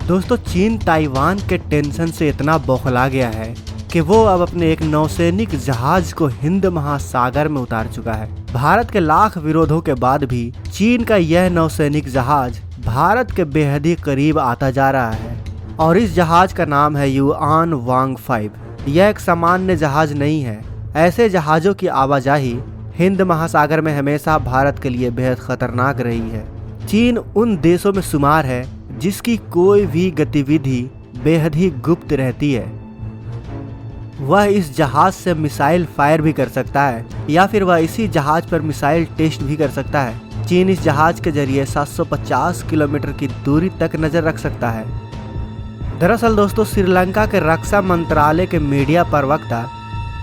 दोस्तों चीन ताइवान के टेंशन से इतना बौखला गया है कि वो अब अपने एक नौसैनिक जहाज को हिंद महासागर में उतार चुका है। भारत के लाख विरोधों के बाद भी चीन का यह नौसैनिक जहाज भारत के बेहद ही करीब आता जा रहा है और इस जहाज का नाम है युआन वांग 5। यह एक सामान्य जहाज नहीं है। ऐसे जहाज़ों की आवाजाही हिंद महासागर में हमेशा भारत के लिए बेहद खतरनाक रही है। चीन उन देशों में शुमार है जिसकी कोई भी गतिविधि बेहद ही गुप्त रहती है। वह इस जहाज से मिसाइल फायर भी कर सकता है या फिर वह इसी जहाज पर मिसाइल टेस्ट भी कर सकता है। चीन इस जहाज के जरिए 750 किलोमीटर की दूरी तक नजर रख सकता है। दरअसल दोस्तों श्रीलंका के रक्षा मंत्रालय के मीडिया प्रवक्ता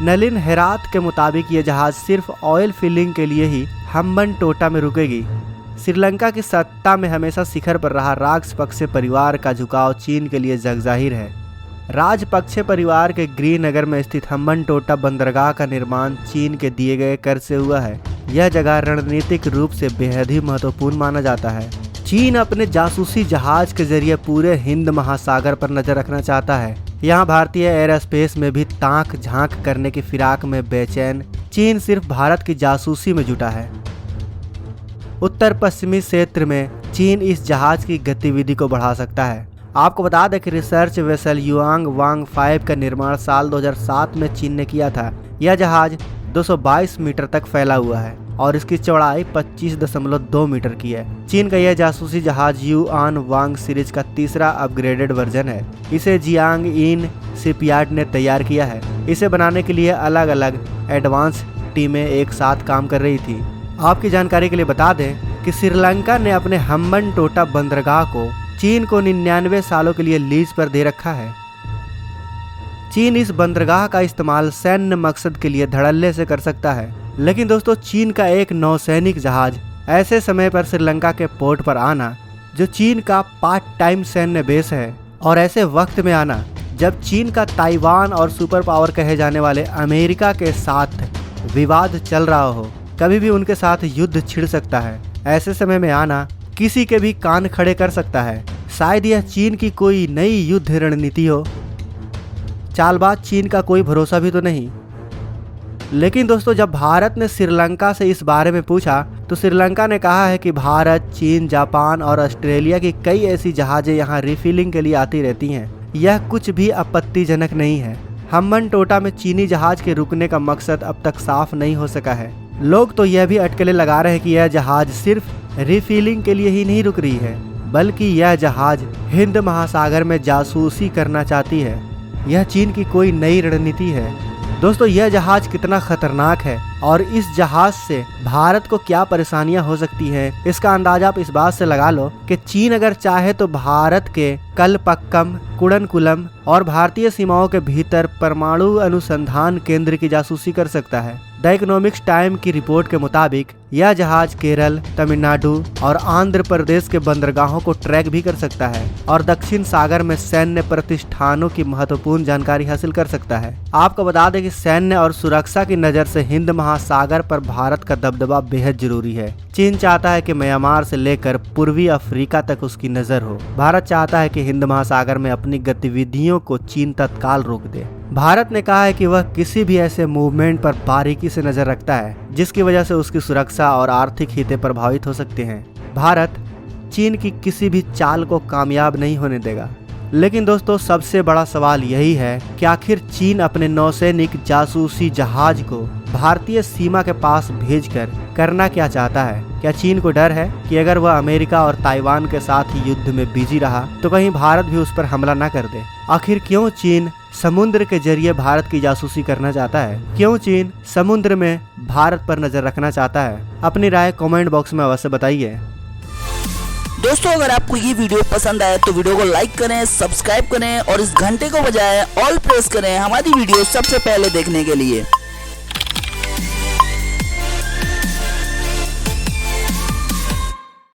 नलिन हेरात के मुताबिक ये जहाज सिर्फ ऑयल फिलिंग के लिए ही हम्बनटोटा में रुकेगी। श्रीलंका की सत्ता में हमेशा शिखर पर रहा राजपक्षे परिवार का झुकाव चीन के लिए जगजाहिर है। राजपक्षे परिवार के गृहनगर में स्थित हम्बनटोटा बंदरगाह का निर्माण चीन के दिए गए कर से हुआ है। यह जगह रणनीतिक रूप से बेहद ही महत्वपूर्ण माना जाता है। चीन अपने जासूसी जहाज के जरिए पूरे हिंद महासागर पर नजर रखना चाहता है। यहाँ भारतीय एयर स्पेस में भी ताक झांक करने की फिराक में बेचैन चीन सिर्फ भारत की जासूसी में जुटा है। उत्तर पश्चिमी क्षेत्र में चीन इस जहाज की गतिविधि को बढ़ा सकता है। आपको बता दें कि रिसर्च वेसल युआन वांग 5 का निर्माण साल 2007 में चीन ने किया था। यह जहाज 222 मीटर तक फैला हुआ है और इसकी चौड़ाई 25.2 मीटर की है। चीन का यह जासूसी जहाज युआन वांग सीरीज का तीसरा अपग्रेडेड वर्जन है। इसे जियांग इन शिपयार्ड ने तैयार किया है। इसे बनाने के लिए अलग अलग एडवांस टीमें एक साथ काम कर रही थी। आपकी जानकारी के लिए बता दें कि श्रीलंका ने अपने हम्बनटोटा बंदरगाह को चीन को 99 सालों के लिए लीज पर दे रखा है। चीन इस बंदरगाह का इस्तेमाल सैन्य मकसद के लिए धड़ल्ले से कर सकता है। लेकिन दोस्तों चीन का एक नौसैनिक जहाज ऐसे समय पर श्रीलंका के पोर्ट पर आना जो चीन का पार्ट टाइम सैन्य बेस है और ऐसे वक्त में आना जब चीन का ताइवान और सुपर पावर कहे जाने वाले अमेरिका के साथ विवाद चल रहा हो, कभी भी उनके साथ युद्ध छिड़ सकता है। ऐसे समय में आना किसी के भी कान खड़े कर सकता है। शायद यह चीन की कोई नई युद्ध रणनीति हो। चालबाज चीन का कोई भरोसा भी तो नहीं। लेकिन दोस्तों जब भारत ने श्रीलंका से इस बारे में पूछा तो श्रीलंका ने कहा है कि भारत, चीन, जापान और ऑस्ट्रेलिया की कई ऐसी जहाजें यहाँ रिफिलिंग के लिए आती रहती हैं। यह कुछ भी आपत्तिजनक नहीं है। हम्बनटोटा में चीनी जहाज के रुकने का मकसद अब तक साफ नहीं हो सका है। लोग तो यह भी अटकलें लगा रहे हैं कि यह जहाज सिर्फ रिफिलिंग के लिए ही नहीं रुक रही है, बल्कि यह जहाज हिंद महासागर में जासूसी करना चाहती है। यह चीन की कोई नई रणनीति है। दोस्तों यह जहाज कितना खतरनाक है और इस जहाज से भारत को क्या परेशानियां हो सकती हैं, इसका अंदाजा आप इस बात से लगा लो कि चीन अगर चाहे तो भारत के कलपक्कम, कुडनकुलम और भारतीय सीमाओं के भीतर परमाणु अनुसंधान केंद्र की जासूसी कर सकता है। द इकोनॉमिक्स टाइम की रिपोर्ट के मुताबिक यह जहाज केरल, तमिलनाडु और आंध्र प्रदेश के बंदरगाहों को ट्रैक भी कर सकता है और दक्षिण सागर में सैन्य प्रतिष्ठानों की महत्वपूर्ण जानकारी हासिल कर सकता है। आपको बता दें कि सैन्य और सुरक्षा की नजर से हिंद महासागर पर भारत का दबदबा बेहद जरूरी है। चीन चाहता है कि म्यांमार से लेकर पूर्वी अफ्रीका तक उसकी नजर हो। भारत चाहता है कि हिंद महासागर में अपनी गतिविधियों को चीन तत्काल रोक दे। भारत ने कहा है कि वह किसी भी ऐसे मूवमेंट पर बारीकी से नजर रखता है जिसकी वजह से उसकी सुरक्षा और आर्थिक हितें प्रभावित हो सकते हैं। भारत चीन की किसी भी चाल को कामयाब नहीं होने देगा। लेकिन दोस्तों सबसे बड़ा सवाल यही है कि आखिर चीन अपने नौसैनिक जासूसी जहाज को भारतीय सीमा के पास भेजकर करना क्या चाहता है। क्या चीन को डर है कि अगर वह अमेरिका और ताइवान के साथ युद्ध में बिजी रहा तो कहीं भारत भी उस पर हमला न कर दे। आखिर क्यों चीन समुद्र के जरिए भारत की जासूसी करना चाहता है? क्यों चीन समुद्र में भारत पर नजर रखना चाहता है? अपनी राय कमेंट बॉक्स में अवश्य बताइए। दोस्तों अगर आपको ये वीडियो पसंद आए तो वीडियो को लाइक करें, सब्सक्राइब करें और इस घंटे को बजाय ऑल प्रेस करें हमारी वीडियो सबसे पहले देखने के लिए।